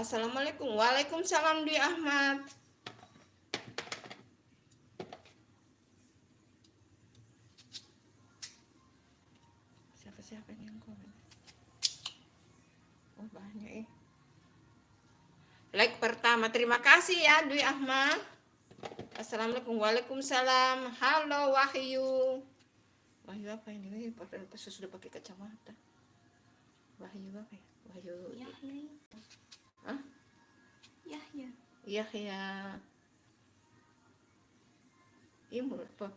Assalamualaikum. Waalaikumsalam Dwi Ahmad. Siapa yang komen? Oh banyak like pertama. Terima kasih ya Dwi Ahmad. Assalamualaikum. Waalaikumsalam. Halo Wahyu. Wahyu apa ini? Padahal sudah pakai kacamata. Wahyu apa ya? Wahyu Yahya. Hah? Yahya. Imut apa?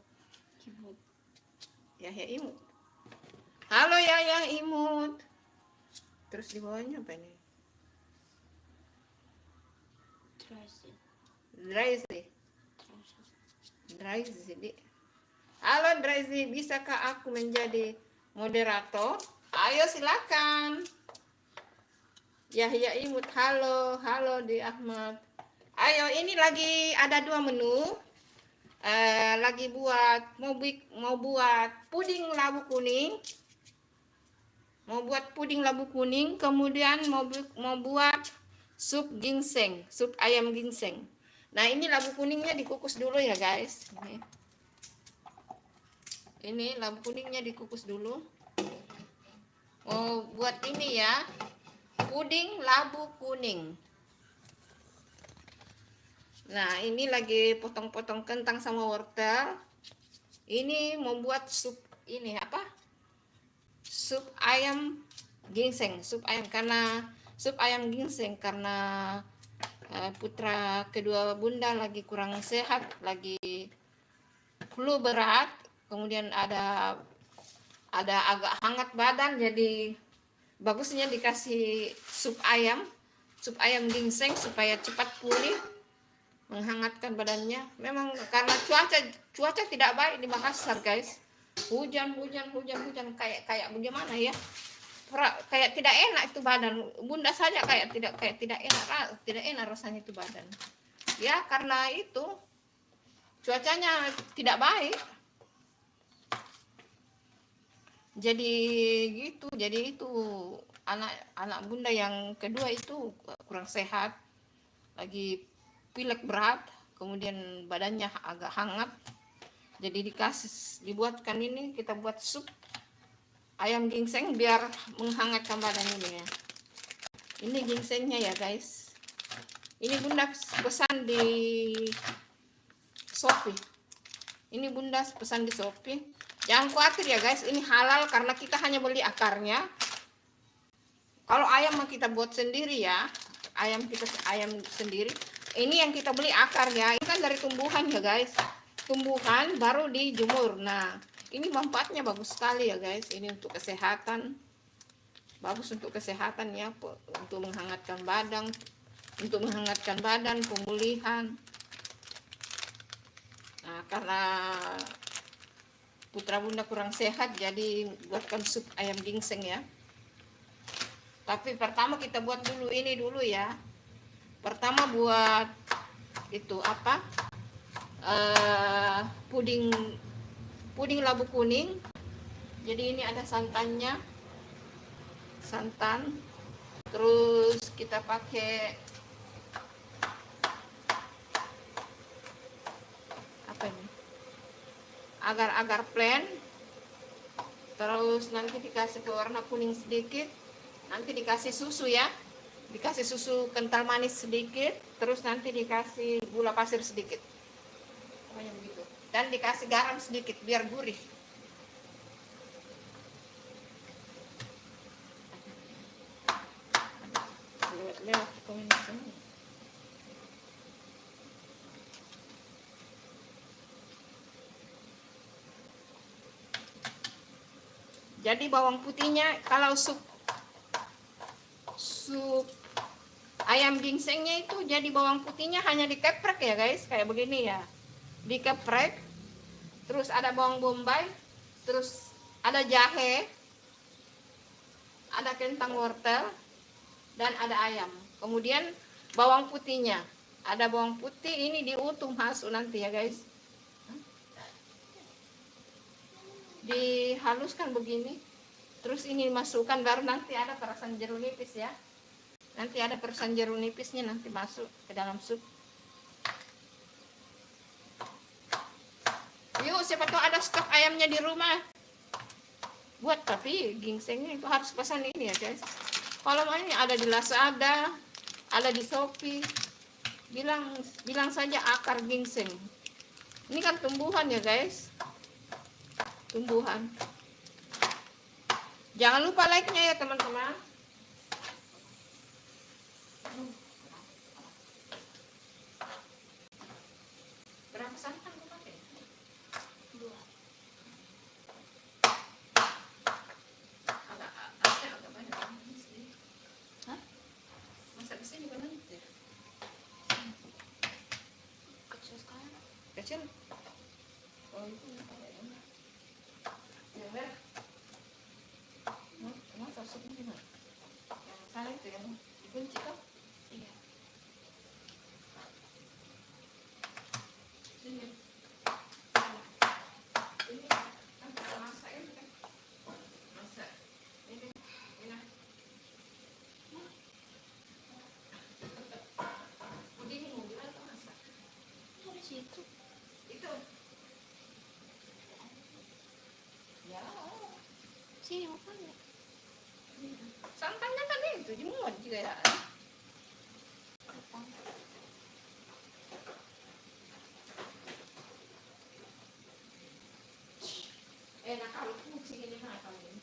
Yahya Imut. Halo Yahya Imut. Terus di bawahnya apa ini? Drazy. Halo Drazy, bisakah aku menjadi moderator? Ayo silakan. Yahya Imut, halo di Ahmad. Ayo, ini lagi ada 2 menu. Lagi mau buat puding labu kuning. Kemudian mau buat sup ginseng, sup ayam ginseng. Nah, ini labu kuningnya dikukus dulu ya, guys. Ini labu kuningnya dikukus dulu. Mau buat ini ya, puding labu kuning. Nah, ini lagi potong-potong kentang sama wortel. Ini membuat sup ini apa? Sup ayam ginseng, karena putra kedua bunda lagi kurang sehat, lagi flu berat, kemudian ada agak hangat badan, jadi bagusnya dikasih sup ayam ginseng supaya cepat pulih, menghangatkan badannya. Memang karena cuaca tidak baik di Makassar, guys. Hujan kayak bagaimana ya? Kayak tidak enak itu badan. Bunda saja kayak tidak enak rasanya itu badan. Ya, karena itu cuacanya tidak baik. Jadi gitu. Jadi itu anak bunda yang kedua itu kurang sehat. Lagi pilek berat, kemudian badannya agak hangat. Jadi dibuatkan ini, kita buat sup ayam ginseng biar menghangatkan badan ini ya. Ini ginsengnya ya, guys. Ini bunda pesan di Shopee. Jangan khawatir ya, guys. Ini halal karena kita hanya beli akarnya. Kalau ayam mah kita buat sendiri ya. Ayam sendiri. Ini yang kita beli akarnya. Ini kan dari tumbuhan ya, guys. Tumbuhan baru dijemur. Nah, ini manfaatnya bagus sekali ya, guys. Ini untuk kesehatan. Bagus untuk kesehatan ya, untuk menghangatkan badan, pemulihan. Nah, karena putra bunda kurang sehat, jadi buatkan sup ayam ginseng ya. Tapi pertama kita buat dulu ini dulu ya. Pertama buat itu apa? Puding labu kuning. Jadi ini ada santannya, terus kita pakai apa ini, agar plain, terus nanti dikasih warna kuning sedikit, nanti dikasih susu ya, dikasih susu kental manis sedikit, terus nanti dikasih gula pasir sedikit, begitu, dan dikasih garam sedikit biar gurih. Lewat komen semua. Jadi bawang putihnya, kalau sup ayam ginsengnya itu jadi bawang putihnya hanya dikeprek ya, guys, kayak begini ya, dikeprek. Terus ada bawang bombay, terus ada jahe, ada kentang wortel, dan ada ayam. Kemudian bawang putihnya, ada bawang putih ini diutuh masuk nanti ya, guys. Dihaluskan begini, terus ini dimasukkan, baru nanti ada perasan jeruk nipis ya. Nanti ada perusan jeruk nipisnya nanti masuk ke dalam sup. Yuk, siapa tahu ada stok ayamnya di rumah. Buat, tapi gingsengnya itu harus pesan ini ya guys. Kalau mau ini ada di Lazada, ada di Shopee. Bilang saja akar gingseng. Ini kan tumbuhan ya guys. Tumbuhan. Jangan lupa like-nya ya teman-teman. Berapa santan kau pakai? 2. Agak banyak. Hah? Masak di sini bukan nanti? Kecil sekali. Kecil? Oh itu pakai ini. Yang merah. Masa supnya gimana? Yang sana itu yang dikunci kan? Iya. Sini. Ini kan kita masak ini kan? Masak. Ini. Puding mobil atau masak? Itu di situ. Itu. Ya. Sini makannya. Santannya kan itu dimuat juga ya. Enak kalau kucing ini makan ini.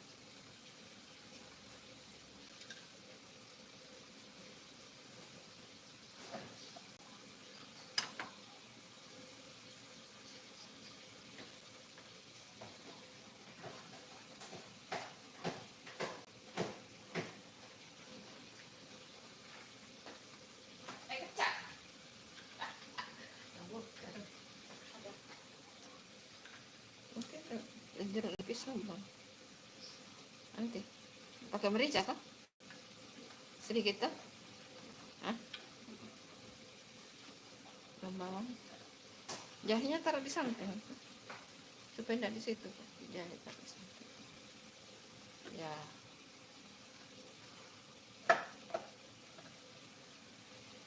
Kecap. Oke, jeruk nipis sambal. Nanti pakai merica kah? Sedikit tuh? Hah? Bawang. Jahenya taruh di samping supaya tidak di situ. Jahe taruh di samping. Ya.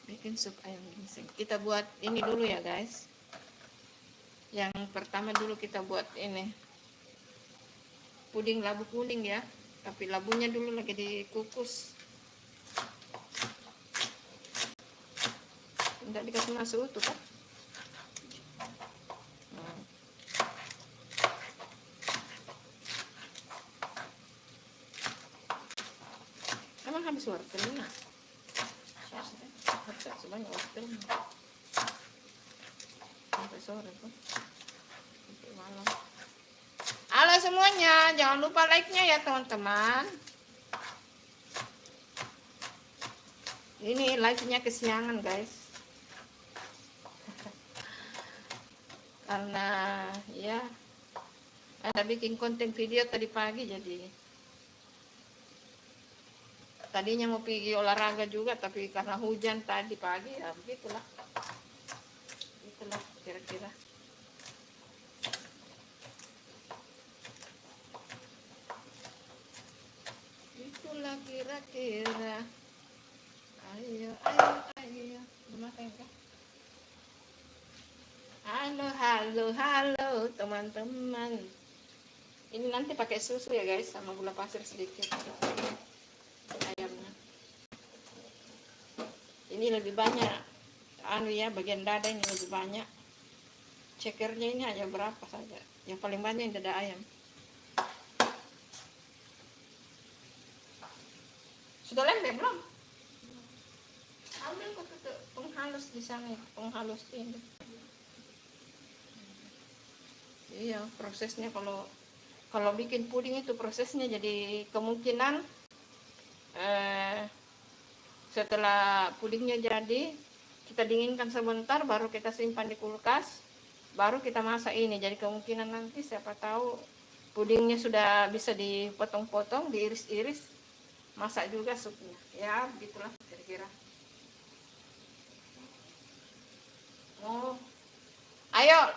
Bikin sup ayam ginseng. Kita buat ini dulu ya guys. Yang pertama dulu kita buat ini puding labu kuning ya. Tapi labunya dulu lagi dikukus. Tidak dikasih masuk utuh kan? Emang habis wortelnya? Harus sebanyak wortelnya. Sampai sore tuh. Sampai malam. Halo semuanya, jangan lupa like-nya ya teman-teman. Ini live-nya kesiangan guys. Karena ya ada bikin konten video tadi pagi, jadi tadinya mau pergi olahraga juga tapi karena hujan tadi pagi ya begitulah. Itulah kira-kira. Itulah kira-kira. Ayo makan kah? Halo teman-teman. Ini nanti pakai susu ya guys, sama gula pasir sedikit. Ayamnya. Ini lebih banyak. Bagian dada ini lebih banyak. Cekernya ini hanya berapa saja. Yang paling banyak yang dada ayam. Sudah lembek belum? Ambil kok penghalus di sana, penghalus ini. Iya, prosesnya kalau bikin puding itu prosesnya, jadi kemungkinan setelah pudingnya jadi kita dinginkan sebentar, baru kita simpan di kulkas, baru kita masak ini. Jadi kemungkinan nanti siapa tahu pudingnya sudah bisa dipotong-potong, diiris-iris, masak juga supnya. Ya, begitulah kira-kira. Oh, ayo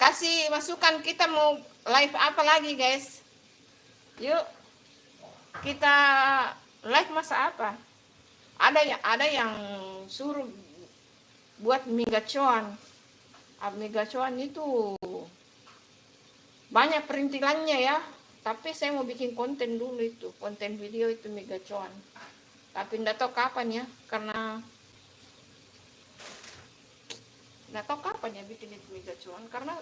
kasih masukan, kita mau live apa lagi guys? Yuk kita live masak apa? Ada yang suruh buat mie gacoan. Mie gacoan itu banyak perintilannya ya. Tapi saya mau bikin konten dulu itu, konten video itu mie gacoan. Tapi enggak tahu kapan ya, karena enggak tahu kapan ya bikin itu mie gacoan, karena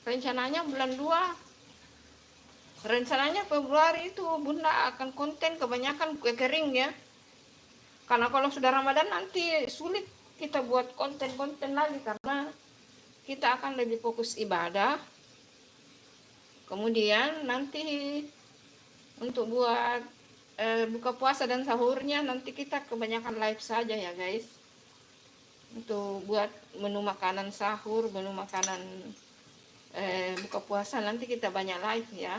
rencananya bulan 2, rencananya Februari itu Bunda akan konten kebanyakan kue kering ya. Karena kalau sudah Ramadan nanti sulit kita buat konten-konten lagi, karena kita akan lebih fokus ibadah. Kemudian nanti untuk buat buka puasa dan sahurnya nanti kita kebanyakan live saja ya guys. Untuk buat menu makanan sahur, menu makanan buka puasa nanti kita banyak live ya.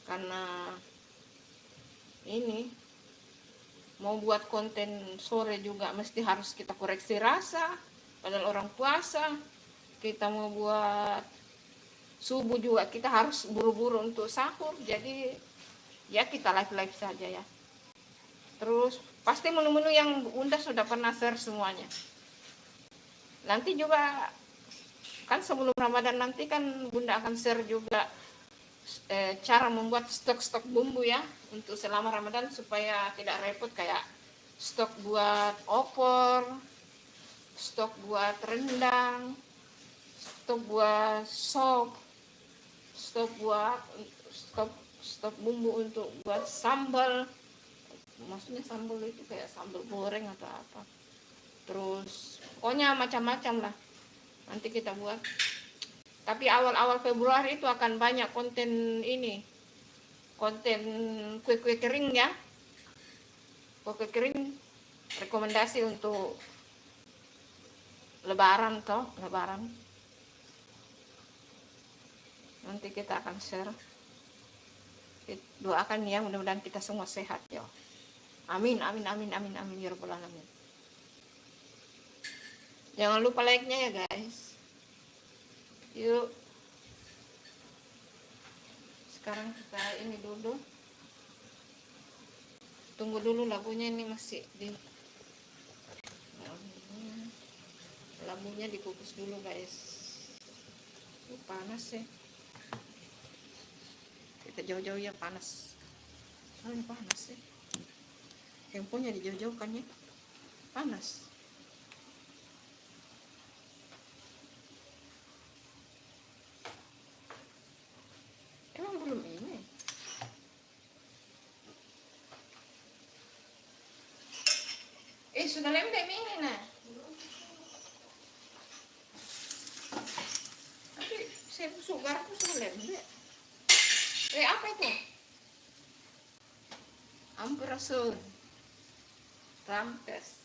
Karena ini mau buat konten sore juga mesti harus kita koreksi rasa, padahal orang puasa. Kita mau buat subuh juga kita harus buru-buru untuk sahur, jadi ya kita live saja ya. Terus pasti menu-menu yang Bunda sudah pernah share semuanya. Nanti juga kan sebelum Ramadan nanti kan Bunda akan share juga cara membuat stok-stok bumbu ya untuk selama Ramadan, supaya tidak repot, kayak stok buat opor, stok buat rendang, stok buat sop, stok bumbu untuk buat sambal. Maksudnya sambal itu kayak sambal goreng atau apa. Terus pokoknya macam-macam lah nanti kita buat. Tapi awal-awal Februari itu akan banyak konten ini, konten kue-kue kering ya. Kue kering rekomendasi untuk lebaran toh, lebaran. Nanti kita akan share. Doakan ya, mudah-mudahan kita semua sehat ya. Amin, amin, amin, amin, amin ya rabbal alamin. Jangan lupa like-nya ya guys. Yuk. Sekarang kita ini dulu. Tunggu dulu labunya ini masih di labunya dikukus dulu guys. Panas ya. Kita jauh-jauh ya, panas. Ini panas ya. Handphonenya dijauh-jauhkan ya. Panas. Emang belum ini. Sudah lembek ini nah. Tapi saya busuk garam sudah lembek. Apa itu? Amperasun. Rampes.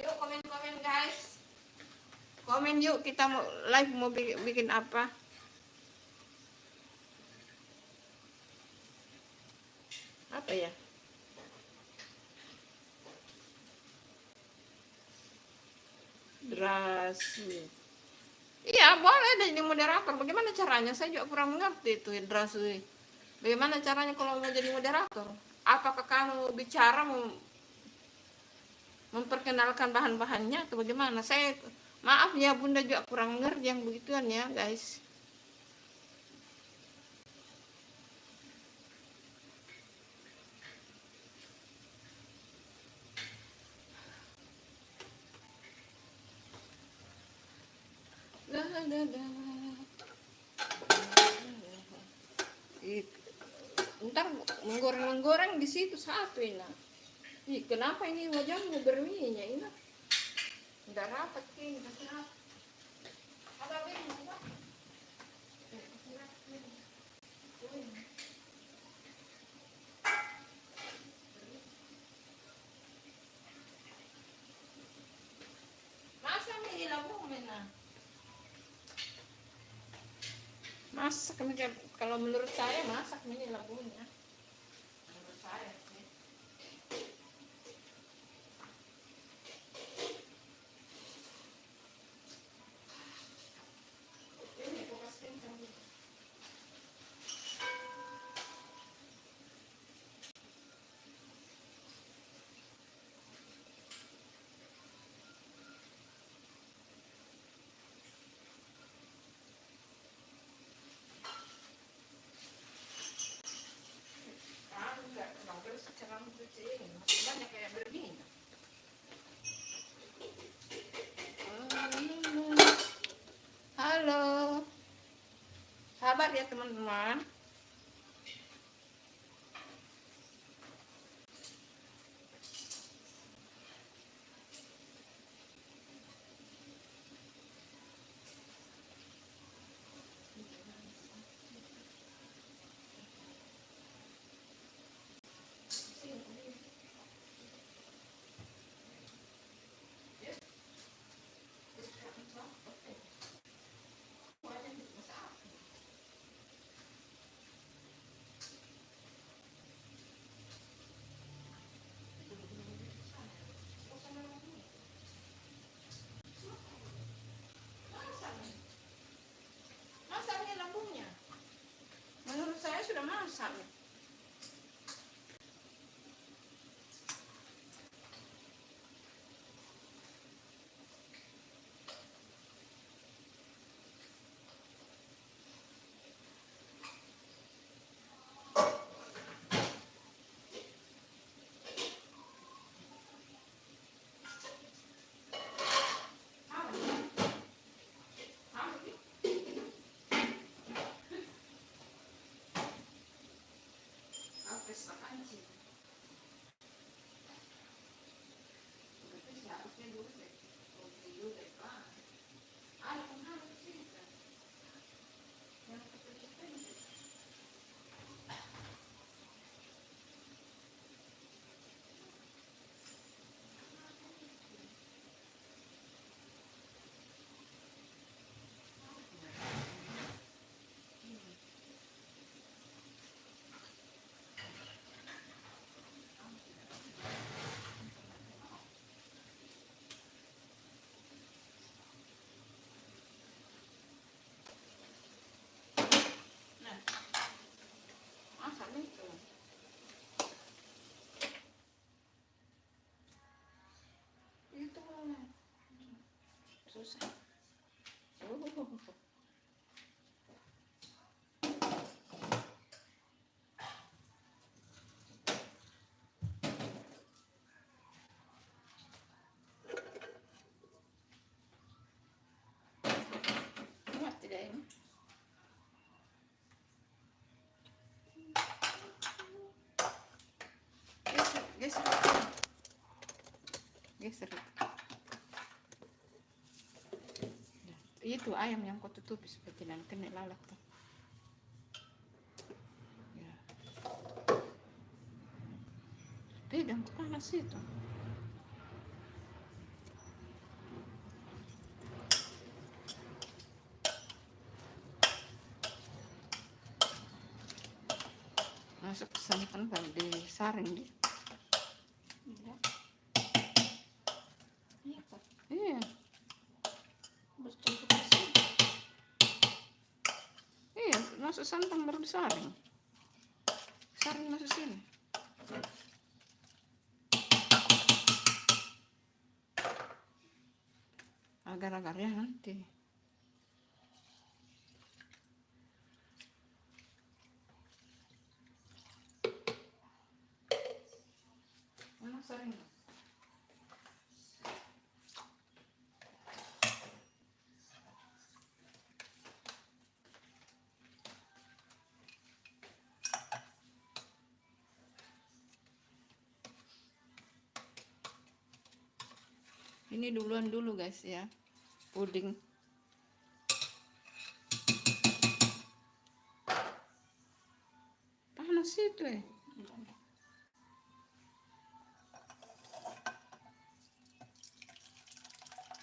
Yuk komen-komen guys. Komen yuk, kita mau live mau bikin apa. apa ya? Drasi. Iya, boleh jadi moderator. Bagaimana caranya? Saya juga kurang mengerti itu Drasi. Bagaimana caranya kalau mau jadi moderator? Apakah kamu bicara memperkenalkan bahan-bahannya atau bagaimana? Saya maaf ya Bunda juga kurang ngerti yang begituan ya, guys. Ntar menggoreng-menggoreng di situ satu ini. Ih, kenapa ini wajahmu berminyak ini? Udah rapat ini, udah rapat. Ada minyak, masa ini labung mana? Masak kalau menurut saya masak ini labungnya. Menurut saya sih. Ini kulkas kencang. Enggak, terus cara mencuci ini masih banyak kayak berminyak. Halo, sabar ya teman-teman. Masak ini lambungnya. Menurut saya sudah masak. Masak itu. Itu susah. Muat tidak ini? Geser, geser. Itu ayam yang kau tutupi supaya tidak kena lalat tuh. Ya. Pegang panas itu. Masuk santan kalau disaring di. Iya. Iya, masuk santan baru disaring. Saring masuk sini. Agar-agar ya nanti. Mana saring? Ini duluan dulu guys ya, puding. Panas itu ya.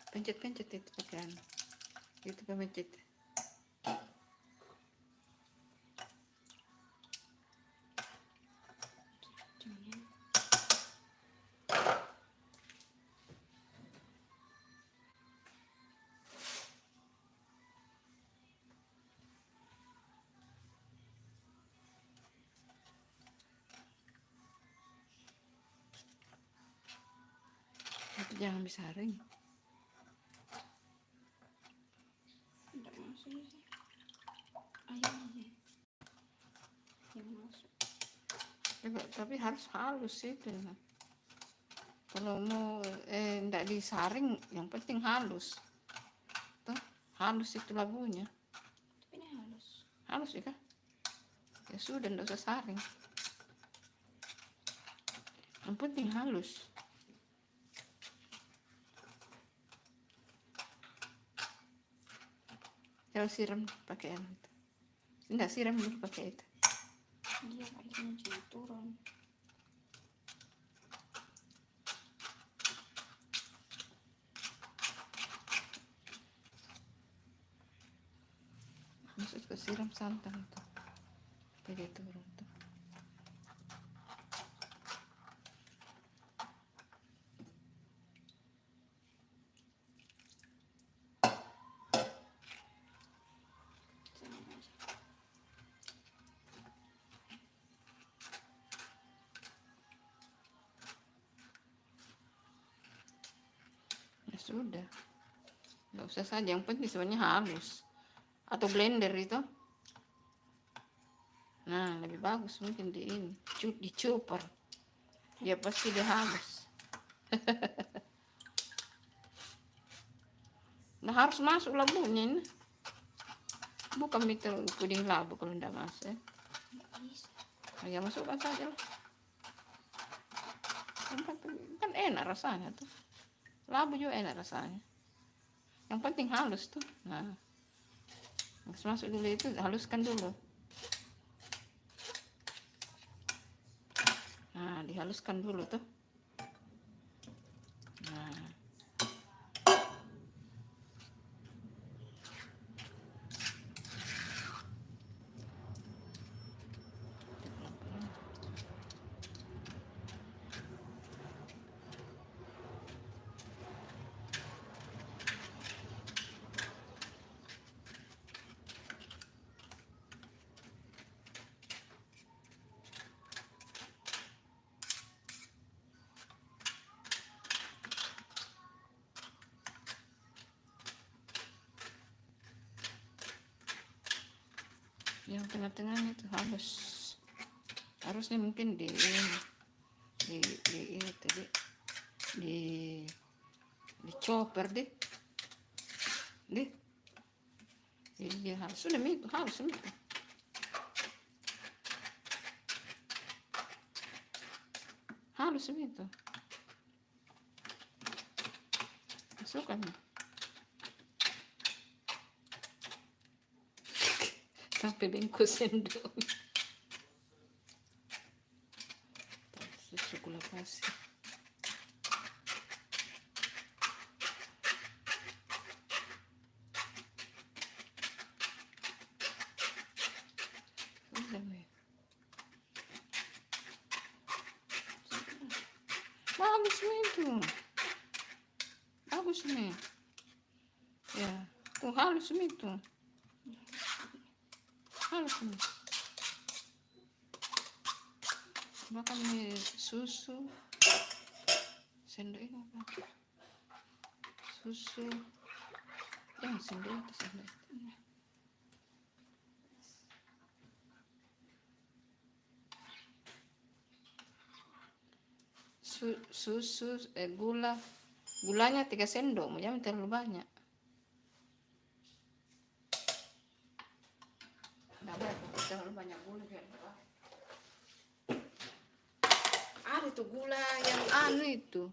Pencet-pencet itu pakai itu pencet. Tapi jangan disaring. Tidak masuk sih. Ayamnya yang masuk. Ya, tapi harus halus itu. Kalau mau tidak disaring, yang penting halus. Tuh, halus itu labunya. Tapi ini halus. Halus ya kan? Ya sudah, tidak usah saring. Yang penting halus. Kalau siram pakai itu. Tidak siram dulu pakai itu. Iya, airnya cuma turun. Maksud ke siram santan tuh. Pakai turun tuh. Sudah, nggak usah saja, yang penting sebenarnya halus atau blender itu. Nah, lebih bagus mungkin di ini di chopper, dia pasti dia halus. Nah, harus masuk labunya ini, bukan meter puding labu kalau tidak masuk. Ya masukkan saja lah. Kan enak rasanya tuh, labu juga enak rasanya, yang penting halus tuh. Nah, harus masuk dulu itu, haluskan dulu. Nah, dihaluskan dulu tuh. Nah, yang tengah-tengahnya itu halus. Harusnya mungkin di ini tadi di chopper deh. Iya, harus sudah itu halus itu. Halus itu. Masukkan. Sampai bengkok sendok. Susu gula pasir. tuh. Bagus nih. Ya, tuh halus nih tuh. Halus nih. Makan nih susu. Sendok ini apa? Susu. Sendok itu sendok. Susu, gulanya 3 sendok, jangan terlalu banyak. Terlalu banyak gula. Ada tuh gula yang anu itu.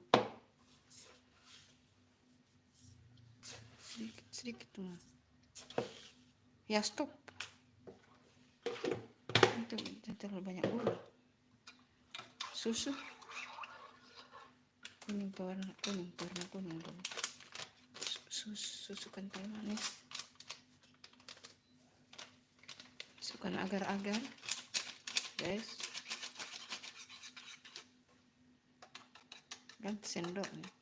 Sedikit tuh. Ya stop. Itu terlalu banyak gula. Susu. Kuning warna kuning dulu. Susu kental manis. Masukkan agar-agar, guys. Ganti sendok nih.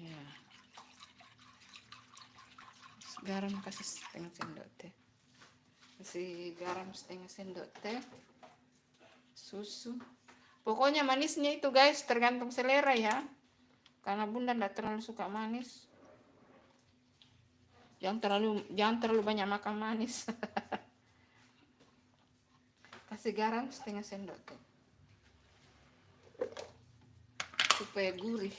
Ya. Garam kasih setengah sendok teh. Kasih garam setengah sendok teh. Susu. Pokoknya manisnya itu guys tergantung selera ya. Karena bunda tidak terlalu suka manis. Jangan terlalu banyak makan manis. Kasih garam setengah sendok tuh. Supaya gurih.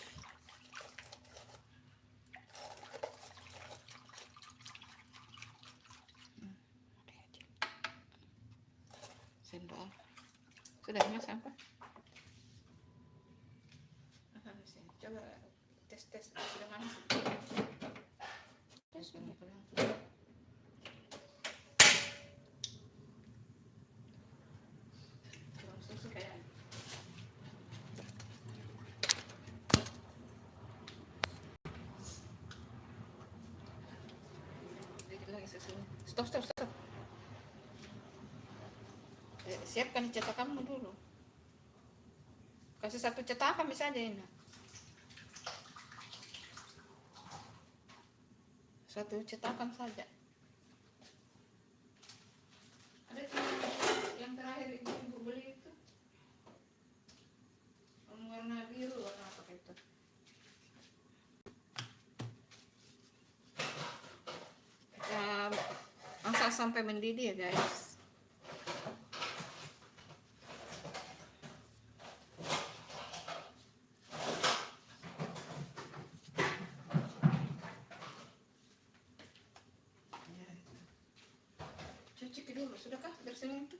Sendok. Sudah mas apa? Coba tes sudah manis. Tes dulu. Susu kayak dikit lagi susunya. Stop. Siapkan cetakanmu dulu. Kasih 1 cetakan bisa aja ini. 1 cetakan saja. Ada yang terakhir ibu beli itu warna biru, warna apa itu? Kita masak sampai mendidih ya guys. Cuci dulu, sudahkah bersihin itu?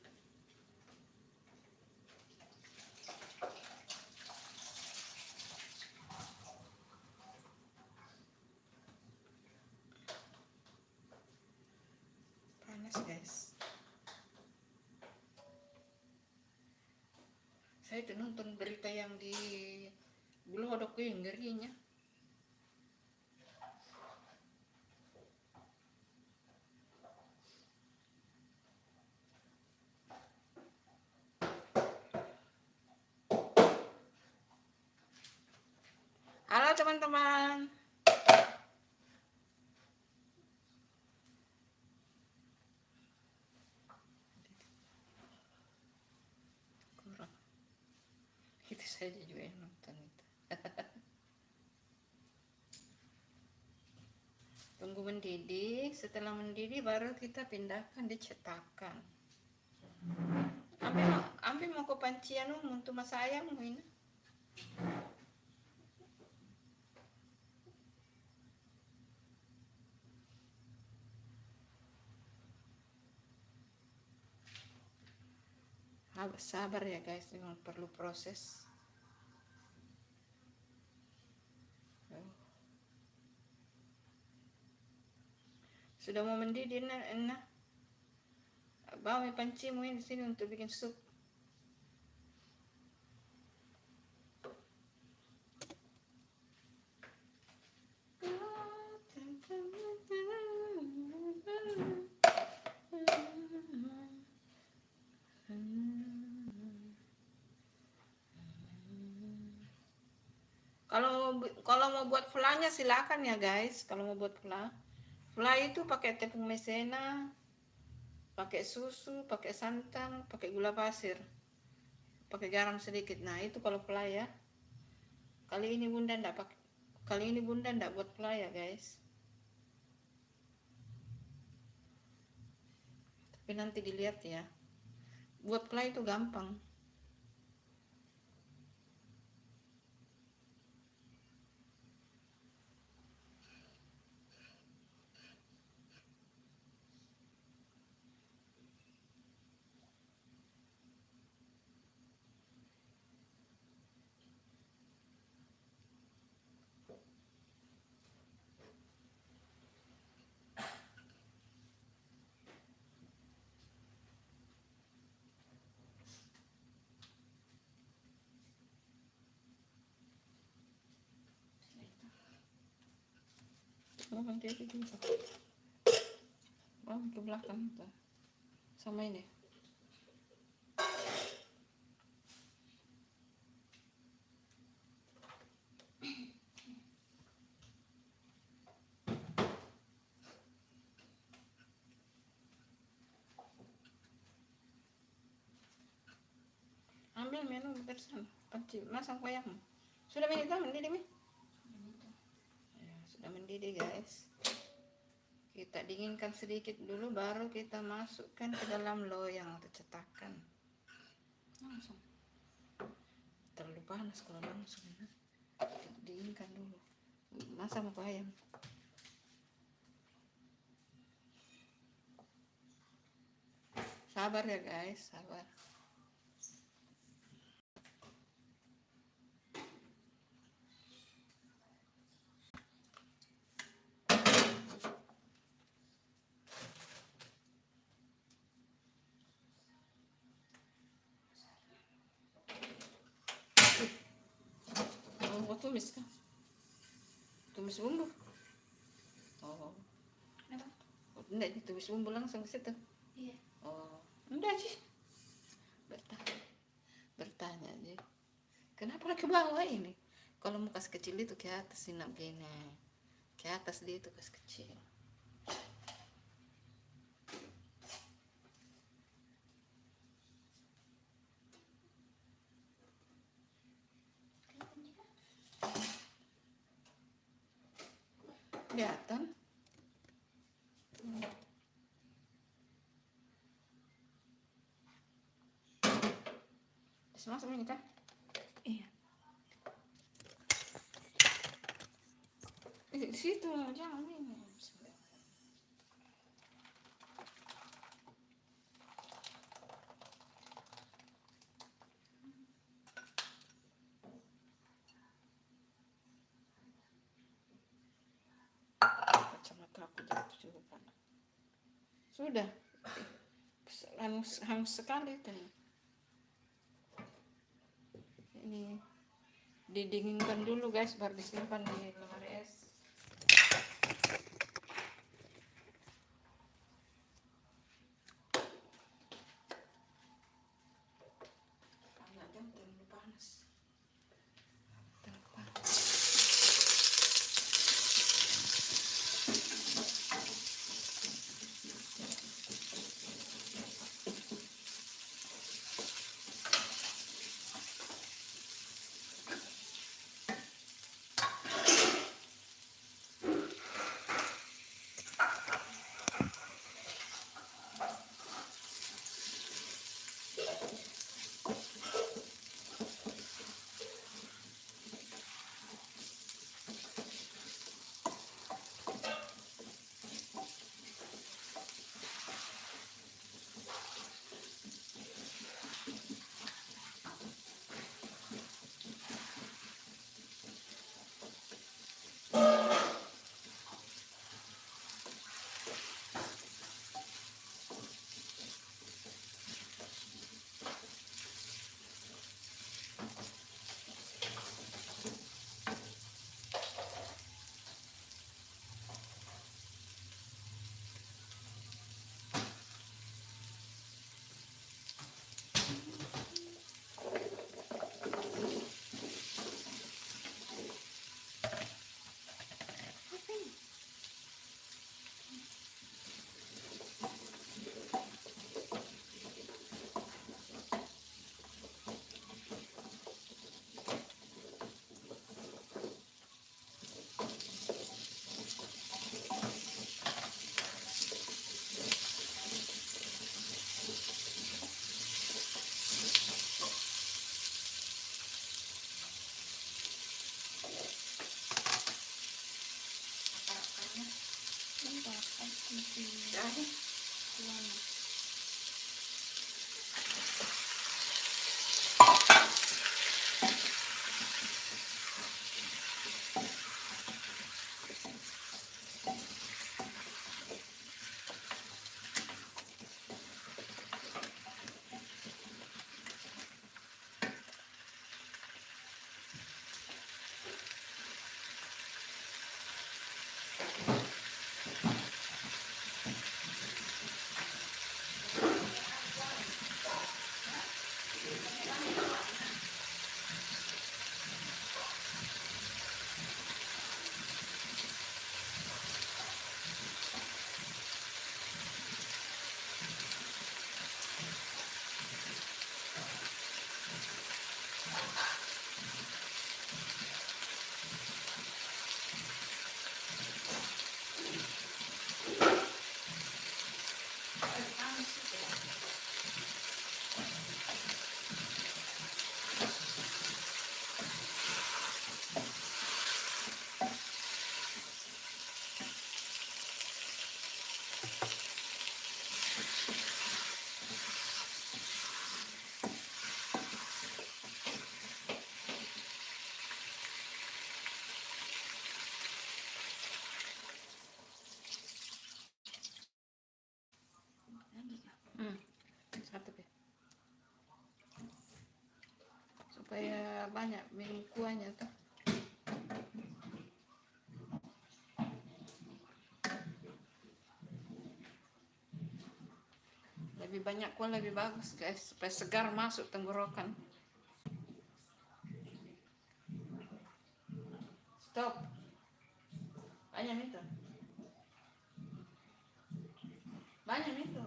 Panas guys. Saya itu nonton berita yang di Bulu Hodok yang ngerinya. Halo teman-teman. Kurang. Itu saya juga yang nonton itu. Tunggu mendidih. Setelah mendidih baru kita pindahkan di cetakan. Ambil mau ke pancian untuk masak ayammu ini. Sabar ya guys, memang perlu proses. Sudah mau mendidih, nah. Bawa pancimu ini sini untuk bikin sup. pelanya silakan ya guys. Kalau mau buat pela, pela itu pakai tepung maizena, pakai susu, pakai santan, pakai gula pasir, pakai garam sedikit. Nah itu kalau pela ya. Kali ini bunda ndak buat pela ya guys. Tapi nanti dilihat ya. Buat pela itu gampang. Oh, nanti itu juga. Oh, ke belakang tuh. Sama ini. Ambil minum bersama. Panci, masang koyakmu. Sudah mendidih, Mi? Ya, sudah mendidih, guys. Kita dinginkan sedikit dulu, baru kita masukkan ke dalam loyang atau cetakan. Langsung. Terlalu panas kalau langsung. Ya. Kita dinginkan dulu. Masa mau ayam? Sabar ya, guys. Sabar. Oh, tumis kan? Tumis bumbu. Oh. Kenapa? Enggak ditumis bumbu langsung ke situ. Iya. Oh, enggak sih. Bertanya aja. Kenapa ke bawah ini? Kalau mau kas kecil itu ke atas sinap gini. Ke atas dia itu kas kecil. Kelihatan? Masuk ini kan? Iya. Di situ jangan ini. Kacamata aku jatuh juga. Sudah. Hangus sekali itu. Ini didinginkan dulu guys, baru disimpan di lemari es. Panas, jangan terlalu panas. Terlalu panas. Jahe. Satu deh. Supaya banyak minum kuahnya tuh. Lebih banyak kuah lebih bagus guys, supaya segar masuk tenggorokan. Stop. Banyak itu. Banyak itu.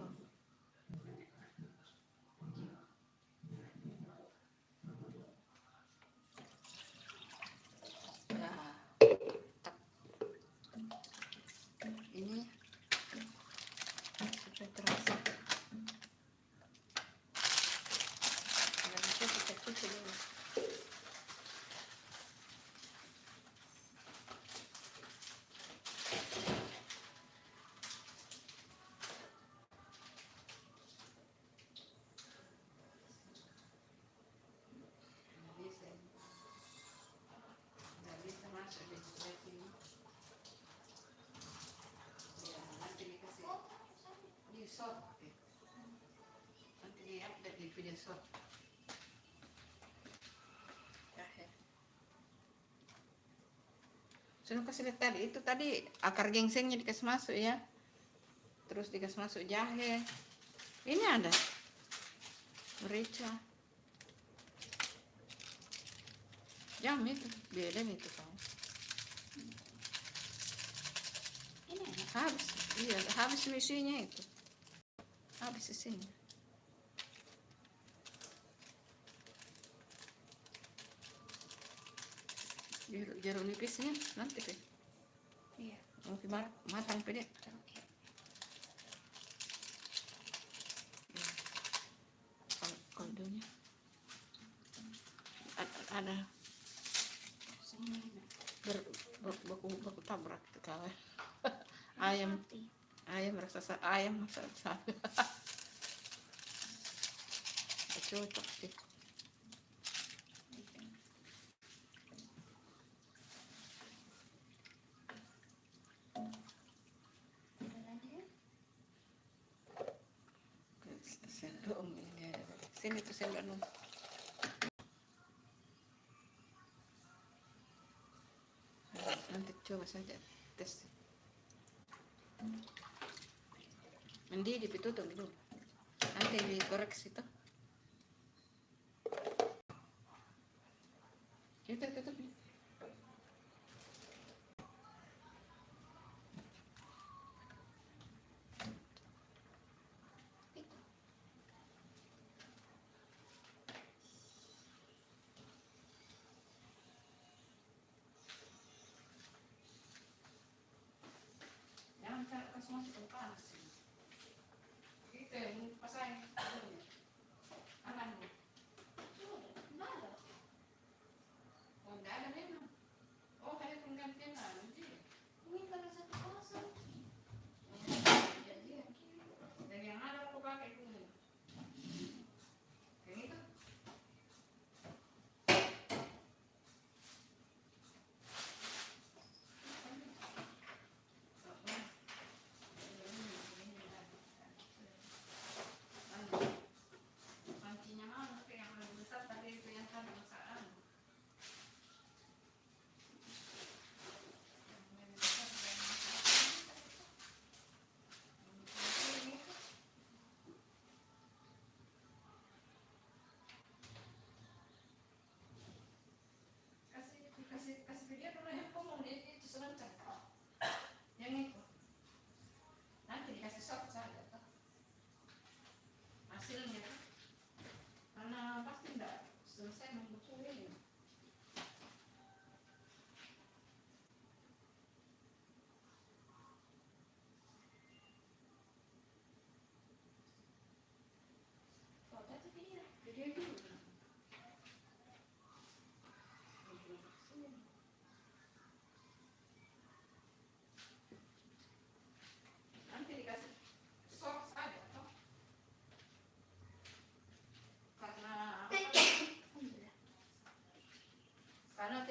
Ya. Tak. Ini supaya terasa. Habis itu kita cuci dulu. Nggak bisa masuk di sini. Ya, nanti dikasih di shop. Nanti di-update di video shop. Jahe. Sudah kasih lihat tadi, itu tadi akar gingsengnya dikasih masuk ya. Terus dikasih masuk jahe. Ini ada merica. Jam itu, beda itu kau. Ini enak. Habis, iya habis isinya itu. Habis isinya. Jeruk nipisnya nanti deh. Iya. Mungkin matang pede. Oke. Kaldunya ada baku tabrak tuh kawan. Ayam rasa ayam masa cocok sih. Sendok ini ada. Sini tuh sendok nung. Nanti coba saja tes. Mendidih ditutup dulu. Nanti dikoreksi tuh. Kita tutup. Jangan kasih masuk ke panas. Gitu, pasang. Aman. Oh, enggak ada memang. Oh, ada penggantian nanti. Ini kalau 1-0.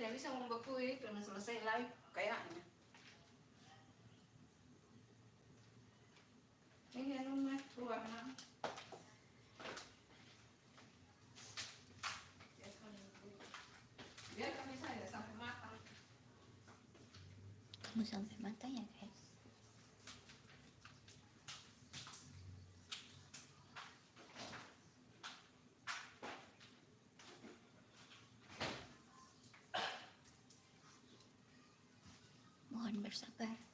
tidak bisa membekui karena selesai live kayaknya. Ini anu mas warna. Biar kami saya sampai matang. Kamu sampai matang ya guys. Mohon bersabar.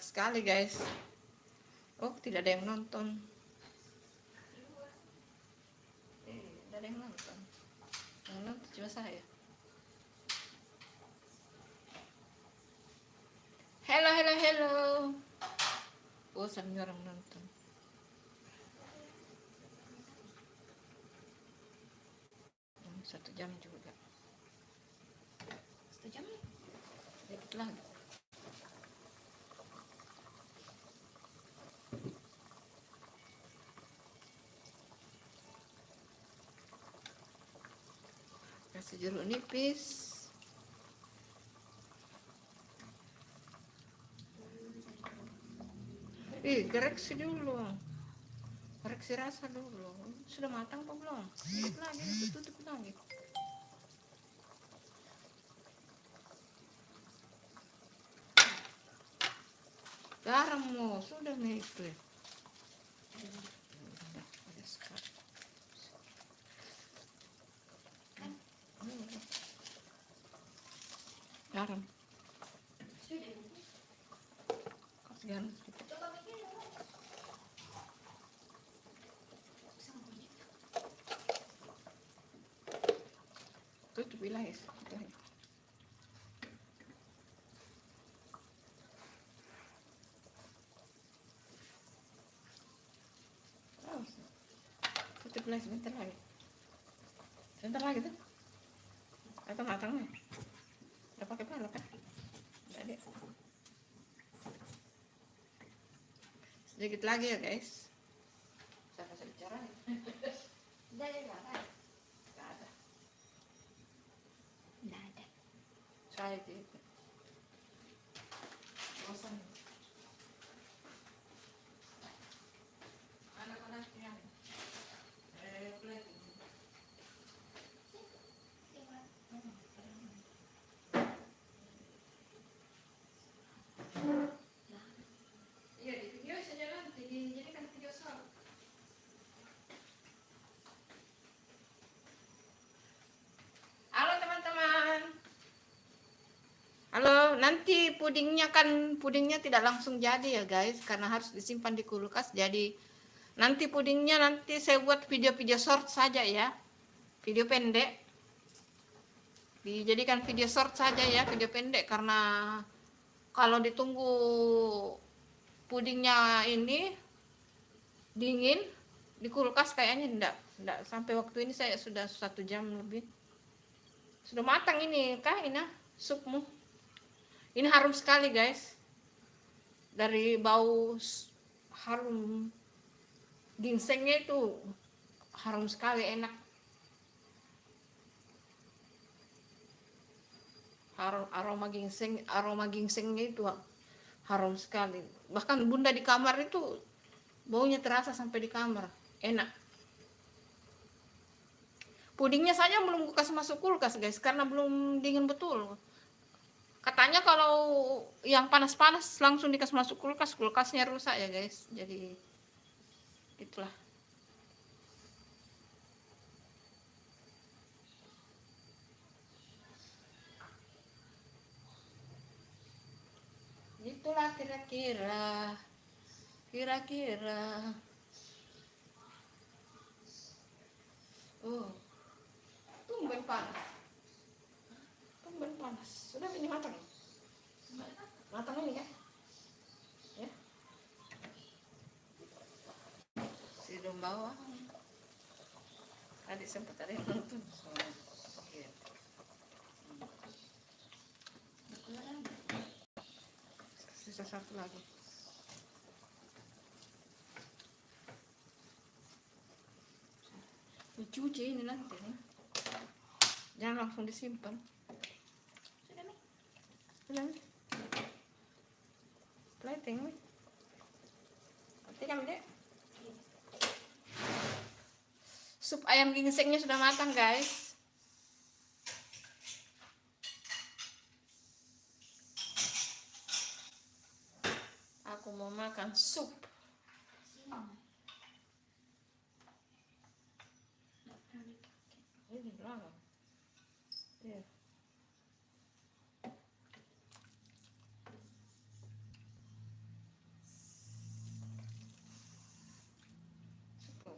sekali guys. Oh, tidak ada yang nonton. Tidak ada yang nonton. Yang nonton cuma saya. Hello, hello, hello. Oh, sampai orang nonton. Satu jam juga. 1 jam nih. Dikit lagi. Kasih jeruk nipis. Koreksi dulu. Koreksi rasa dulu. Sudah matang apa belum? Dikit lagi, tutup lagi. Garam mau, sudah nih itu ya. Udah, ada sekali. Garam. Sudah. Kasih garam sedikit. Coba bikin dulu. Sambalnya. Tutup wilayah. Tutup wilayah sebentar lagi. Sebentar lagi tuh. Atau matang nih. Udah pakai balok kan? Jadi sedikit lagi ya guys. Saya bisa bicara nih. Udah ada berapa? Gak ada. Nggak ada. Saya gitu. Bosan. Anak-anak yang plate. Iya, di video saja nanti dijadikan video short. Halo teman-teman. Halo, nanti pudingnya tidak langsung jadi ya guys, karena harus disimpan di kulkas. Jadi nanti pudingnya nanti saya buat video-video short saja ya, video pendek. Dijadikan video short saja ya, video pendek, karena kalau ditunggu pudingnya ini dingin di kulkas kayaknya enggak sampai waktu ini. Saya sudah 1 jam lebih. Sudah matang ini kah ini supmu. Ini harum sekali guys. Dari bau harum ginsengnya itu harum sekali, enak. Aroma ginsengnya itu harum sekali. Bahkan bunda di kamar itu baunya terasa sampai di kamar, enak. Pudingnya saja belum kasih masuk kulkas guys, karena belum dingin betul. Katanya kalau yang panas-panas langsung dikasih masuk kulkas, kulkasnya rusak ya guys. Jadi itulah. Itulah kira-kira. Oh, tumben panas. Sudah ini matang. Matang ini kan? Ya. Sidung bawang. Tadi sempat ada yang nonton. Iya. Sisa satu lagi. Dicuci ini nanti nih. Jangan langsung disimpan. Sudah nih. Plating nih. Nanti kan deh. Sup ayam ginsengnya sudah matang guys. Aku mau makan sup. Ini belakang. Iya.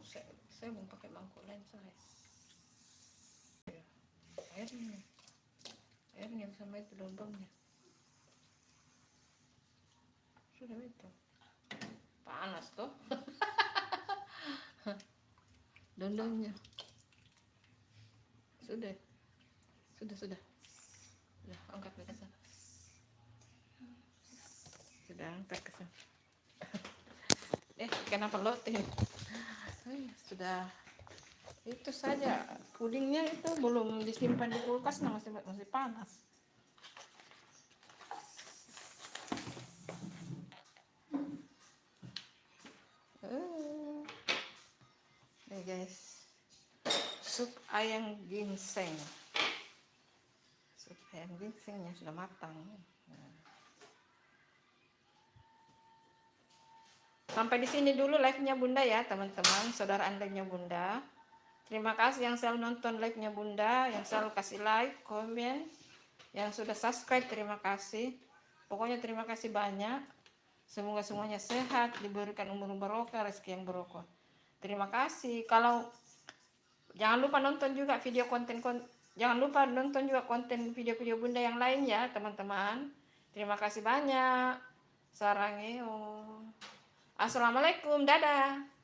saya mau pakai mangkuk lain saya. Airnya sama itu dondongnya. Sudah itu. Panas tuh. Dondongnya. Sudah. Sudah, angkat ke sana. Sudah angkat ke sana. Kenapa lotin? Sudah. Itu saja. Pudingnya itu belum disimpan di kulkas, masih panas. Guys. Sup ayam ginseng. Sup ayam ginsengnya sudah matang. Sampai di sini dulu live-nya Bunda ya, teman-teman, saudara live-nya Bunda. Terima kasih yang selalu nonton live-nya Bunda, yang selalu kasih like, komen, yang sudah subscribe, terima kasih. Pokoknya terima kasih banyak. Semoga semuanya sehat, diberikan umur barokah, rezeki yang barokah. Terima kasih. Kalau jangan lupa nonton juga jangan lupa nonton juga konten video-video Bunda yang lain ya, teman-teman. Terima kasih banyak. Sarangeo. Assalamualaikum, dadah.